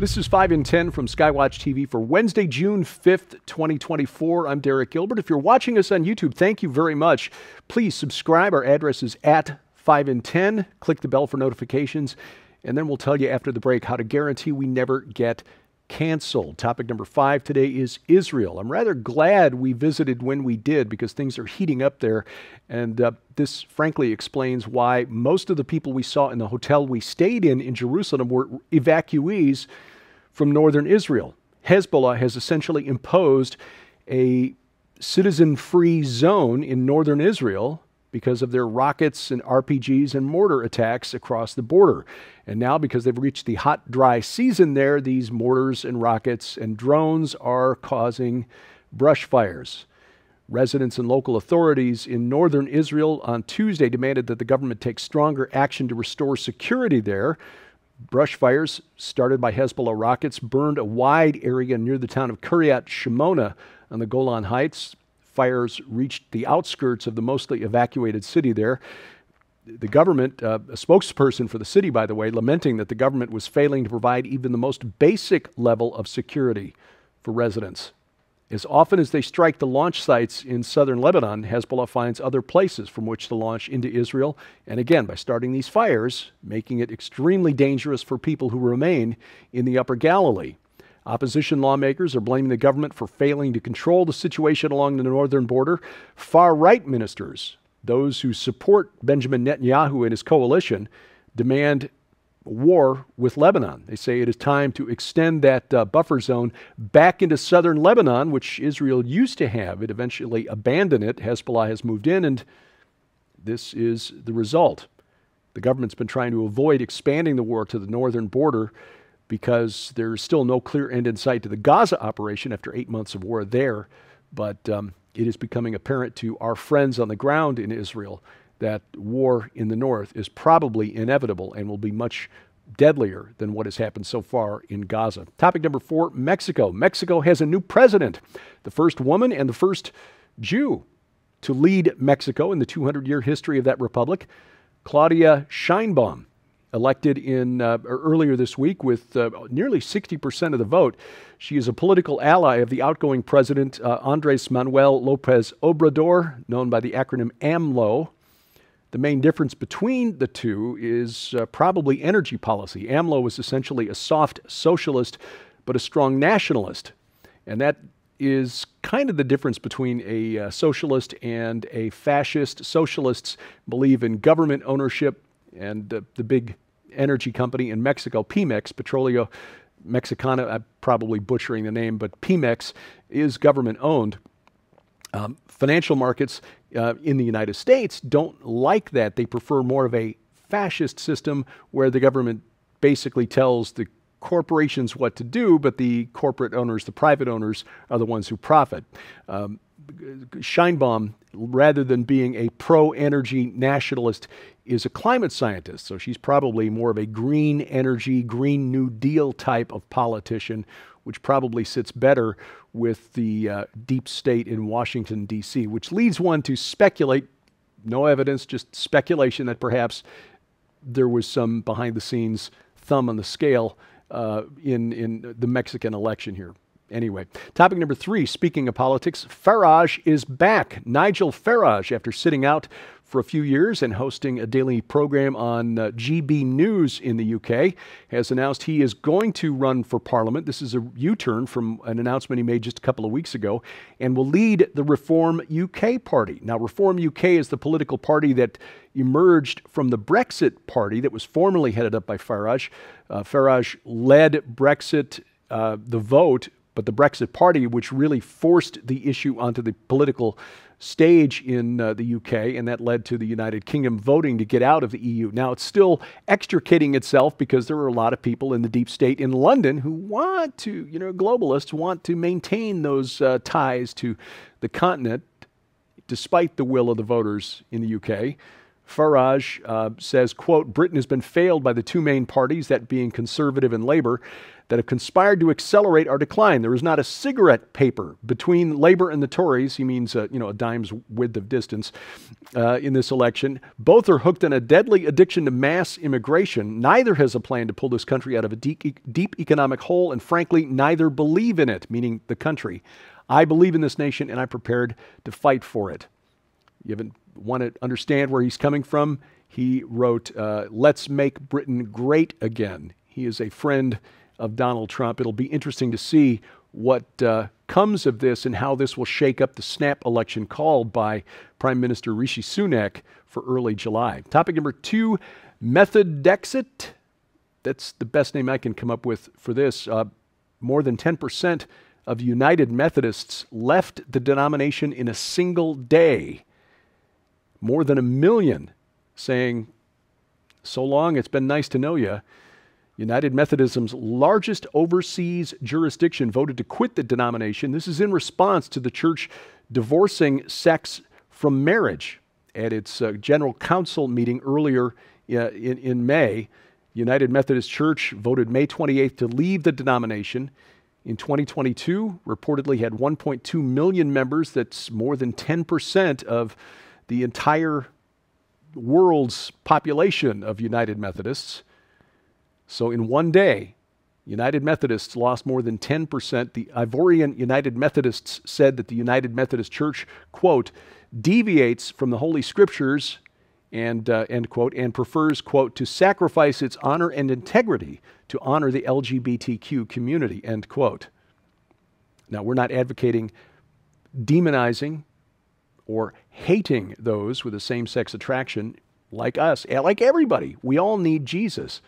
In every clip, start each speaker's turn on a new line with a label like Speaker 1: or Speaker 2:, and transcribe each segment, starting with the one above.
Speaker 1: This is 5 in 10 from Skywatch TV for Wednesday, June 5th, 2024. I'm Derek Gilbert. If you're watching us on YouTube, thank you very much. Please subscribe. Our address is at 5 in 10. Click the bell for notifications, and then we'll tell you after the break how to guarantee we never get canceled. Topic number 5 today is Israel. I'm rather glad we visited when we did because things are heating up there, and this frankly explains why most of the people we saw in the hotel we stayed in Jerusalem were evacuees from northern Israel. Hezbollah has essentially imposed a citizen-free zone in northern Israel because of their rockets and RPGs and mortar attacks across the border. And now, because they've reached the hot, dry season there, these mortars and rockets and drones are causing brush fires. Residents and local authorities in northern Israel on Tuesday demanded that the government take stronger action to restore security there. Brush fires started by Hezbollah rockets burned a wide area near the town of Kiryat Shmona on the Golan Heights. Fires reached the outskirts of the mostly evacuated city there. The government, a spokesperson for the city, by the way, lamenting that the government was failing to provide even the most basic level of security for residents. As often as they strike the launch sites in southern Lebanon, Hezbollah finds other places from which to launch into Israel. And again, by starting these fires, making it extremely dangerous for people who remain in the Upper Galilee. Opposition lawmakers are blaming the government for failing to control the situation along the northern border. Far-right ministers, those who support Benjamin Netanyahu and his coalition, demand war with Lebanon. They say it is time to extend that buffer zone back into southern Lebanon, which Israel used to have. It eventually abandoned it. Hezbollah has moved in, and this is the result. The government's been trying to avoid expanding the war to the northern border because there's still no clear end in sight to the Gaza operation after 8 months of war there. But it is becoming apparent to our friends on the ground in Israel that war in the north is probably inevitable and will be much deadlier than what has happened so far in Gaza. Topic number 4, Mexico. Mexico has a new president, the first woman and the first Jew to lead Mexico in the 200-year history of that republic. Claudia Sheinbaum, elected in earlier this week with nearly 60% of the vote. She is a political ally of the outgoing president, Andres Manuel Lopez Obrador, known by the acronym AMLO. The main difference between the two is probably energy policy. AMLO is essentially a soft socialist, but a strong nationalist. And that is kind of the difference between a socialist and a fascist. Socialists believe in government ownership, and the big energy company in Mexico, Pemex, Petroleo Mexicana, I'm probably butchering the name, but Pemex is government-owned. Financial markets in the United States don't like that. They prefer more of a fascist system where the government basically tells the corporations what to do, but the corporate owners, the private owners, are the ones who profit. Sheinbaum, rather than being a pro-energy nationalist, is a climate scientist. So she's probably more of a green energy, Green New Deal type of politician, which probably sits better with the deep state in Washington, D.C., which leads one to speculate, no evidence, just speculation that perhaps there was some behind-the-scenes thumb on the scale in the Mexican election here. Anyway, topic number 3, speaking of politics, Farage is back. Nigel Farage, after sitting out for a few years and hosting a daily program on GB News in the UK, has announced he is going to run for Parliament. This is a U-turn from an announcement he made just a couple of weeks ago, and will lead the Reform UK party. Now, Reform UK is the political party that emerged from the Brexit party that was formerly headed up by Farage. Farage led Brexit, the vote, but the Brexit party, which really forced the issue onto the political stage in the UK, and that led to the United Kingdom voting to get out of the EU. Now, it's still extricating itself because there are a lot of people in the deep state in London who want to, globalists want to maintain those ties to the continent, despite the will of the voters in the UK. Farage says, quote, Britain has been failed by the two main parties, that being Conservative and Labour, that have conspired to accelerate our decline. There is not a cigarette paper between Labour and the Tories. He means, a dime's width of distance in this election. Both are hooked in a deadly addiction to mass immigration. Neither has a plan to pull this country out of a deep economic hole, and frankly, neither believe in it, meaning the country. I believe in this nation, and I'm prepared to fight for it. You haven't want to understand where he's coming from? He wrote, let's make Britain great again. He is a friend of Donald Trump. It'll be interesting to see what comes of this and how this will shake up the snap election called by Prime Minister Rishi Sunak for early July. Topic number 2, Methodist. That's the best name I can come up with for this. More than 10% of United Methodists left the denomination in a single day. More than 1 million saying, so long, it's been nice to know you. United Methodism's largest overseas jurisdiction voted to quit the denomination. This is in response to the church divorcing sex from marriage. At its general council meeting earlier in May, United Methodist Church voted May 28th to leave the denomination. In 2022, reportedly had 1.2 million members. That's more than 10% of the entire world's population of United Methodists. So in one day, United Methodists lost more than 10%. The Ivorian United Methodists said that the United Methodist Church, quote, deviates from the Holy Scriptures, and end quote, and prefers, quote, to sacrifice its honor and integrity to honor the LGBTQ community, end quote. Now, we're not advocating demonizing or hating those with a same-sex attraction like us, like everybody. We all need Jesus.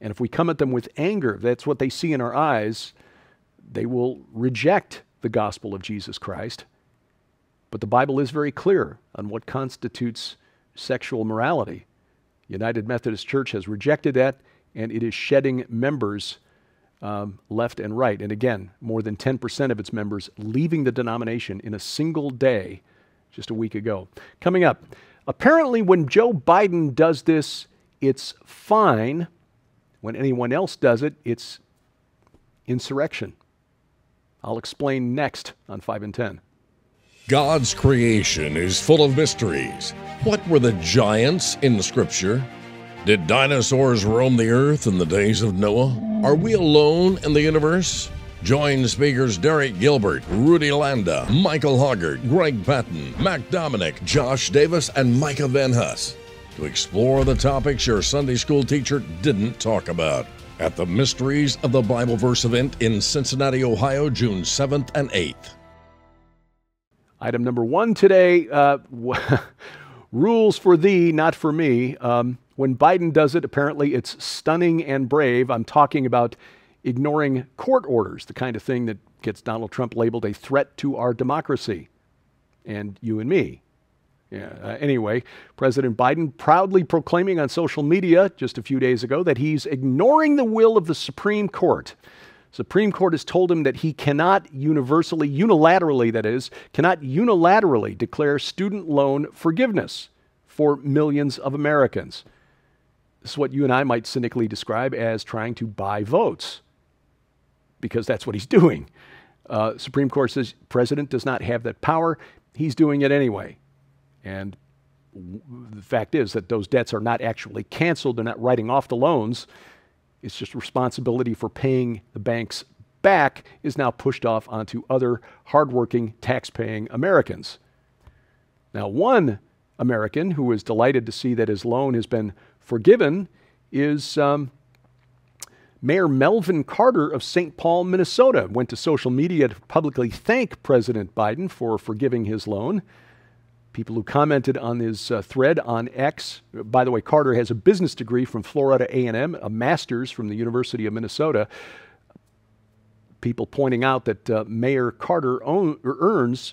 Speaker 1: And if we come at them with anger, that's what they see in our eyes, they will reject the gospel of Jesus Christ. But the Bible is very clear on what constitutes sexual morality. United Methodist Church has rejected that, and it is shedding members left and right. And again, more than 10% of its members leaving the denomination in a single day just a week ago. Coming up, apparently when Joe Biden does this, it's fine. When anyone else does it, it's insurrection. I'll explain next on 5 and 10.
Speaker 2: God's creation is full of mysteries. What were the giants in the Scripture? Did dinosaurs roam the earth in the days of Noah? Are we alone in the universe? Join speakers Derek Gilbert, Rudy Landa, Michael Hoggart, Greg Patton, Mac Dominic, Josh Davis, and Micah Van Huss to explore the topics your Sunday school teacher didn't talk about at the Mysteries of the Bible Verse event in Cincinnati, Ohio, June 7th and 8th.
Speaker 1: Item number 1 today, rules for thee, not for me. When Biden does it, apparently it's stunning and brave. I'm talking about ignoring court orders, the kind of thing that gets Donald Trump labeled a threat to our democracy and you and me. Anyway, President Biden proudly proclaiming on social media just a few days ago that he's ignoring the will of the Supreme Court. Supreme Court has told him that he cannot unilaterally declare student loan forgiveness for millions of Americans. This is what you and I might cynically describe as trying to buy votes, because that's what he's doing. Supreme Court says president does not have that power. He's doing it anyway. And the fact is that those debts are not actually canceled. They're not writing off the loans. It's just responsibility for paying the banks back is now pushed off onto other hardworking, tax-paying Americans. Now, one American who is delighted to see that his loan has been forgiven is Mayor Melvin Carter of St. Paul, Minnesota. Went to social media to publicly thank President Biden for forgiving his loan. People who commented on his thread on X, by the way, Carter has a business degree from Florida A&M, a master's from the University of Minnesota. People pointing out that Mayor Carter earns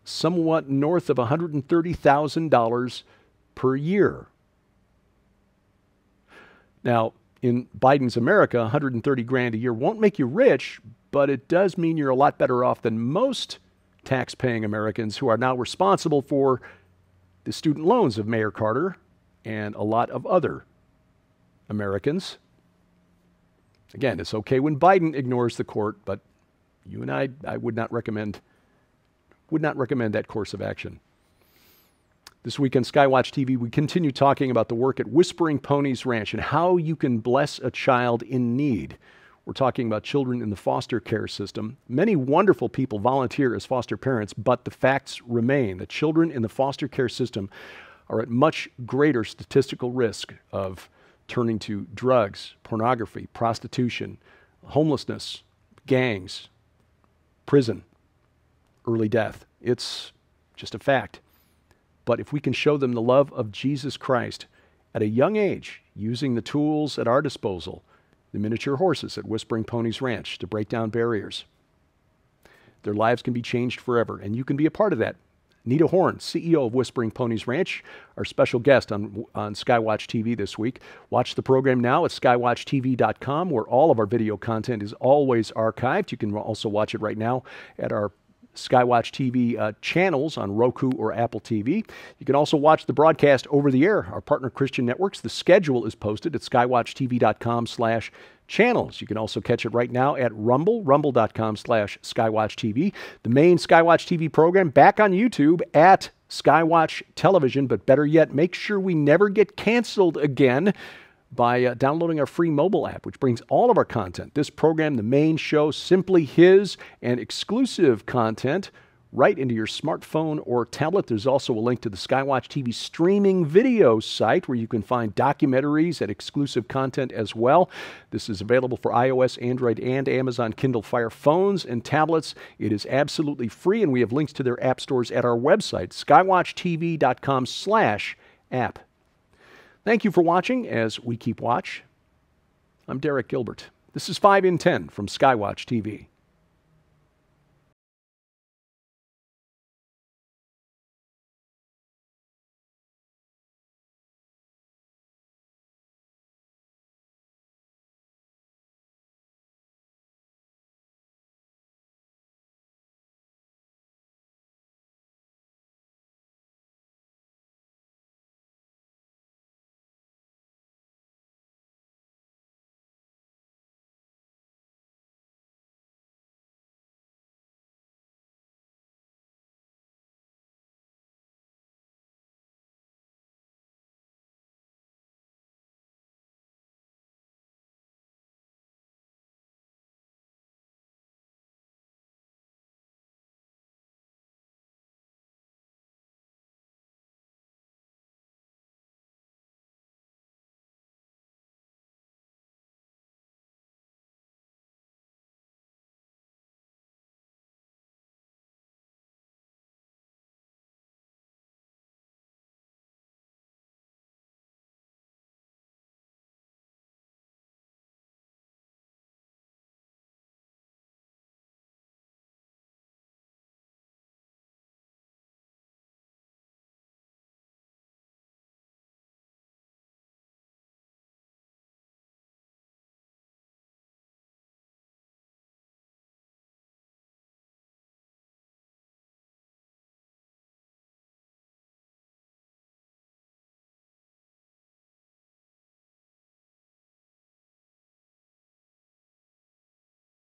Speaker 1: somewhat north of $130,000 per year. Now, in Biden's America, 130 grand a year won't make you rich, but it does mean you're a lot better off than most tax-paying Americans who are now responsible for the student loans of Mayor Carter and a lot of other Americans. Again, it's okay when Biden ignores the court, but you and I would not recommend that course of action. This week on Skywatch TV, we continue talking about the work at Whispering Ponies Ranch and how you can bless a child in need. We're talking about children in the foster care system. Many wonderful people volunteer as foster parents, but the facts remain that children in the foster care system are at much greater statistical risk of turning to drugs, pornography, prostitution, homelessness, gangs, prison, early death. It's just a fact. But if we can show them the love of Jesus Christ at a young age, using the tools at our disposal, the miniature horses at Whispering Ponies Ranch to break down barriers, their lives can be changed forever, and you can be a part of that. Nita Horn, CEO of Whispering Ponies Ranch, our special guest on Skywatch TV this week. Watch the program now at skywatchtv.com, where all of our video content is always archived. You can also watch it right now at our Skywatch TV channels on Roku or Apple TV. You can also watch the broadcast over the air, our partner Christian networks. The schedule is posted at skywatchtv.com/channels. You can also catch it right now at rumble.com/skywatchtv. The main Skywatch TV program back on YouTube at Skywatch Television, but better yet, make sure we never get canceled again by downloading our free mobile app, which brings all of our content, this program, the main show, Simply His, and exclusive content right into your smartphone or tablet. There's also a link to the Skywatch TV streaming video site where you can find documentaries and exclusive content as well. This is available for iOS, Android, and Amazon Kindle Fire phones and tablets. It is absolutely free, and we have links to their app stores at our website, skywatchtv.com/app. Thank you for watching as we keep watch. I'm Derek Gilbert. This is 5 in 10 from Skywatch TV.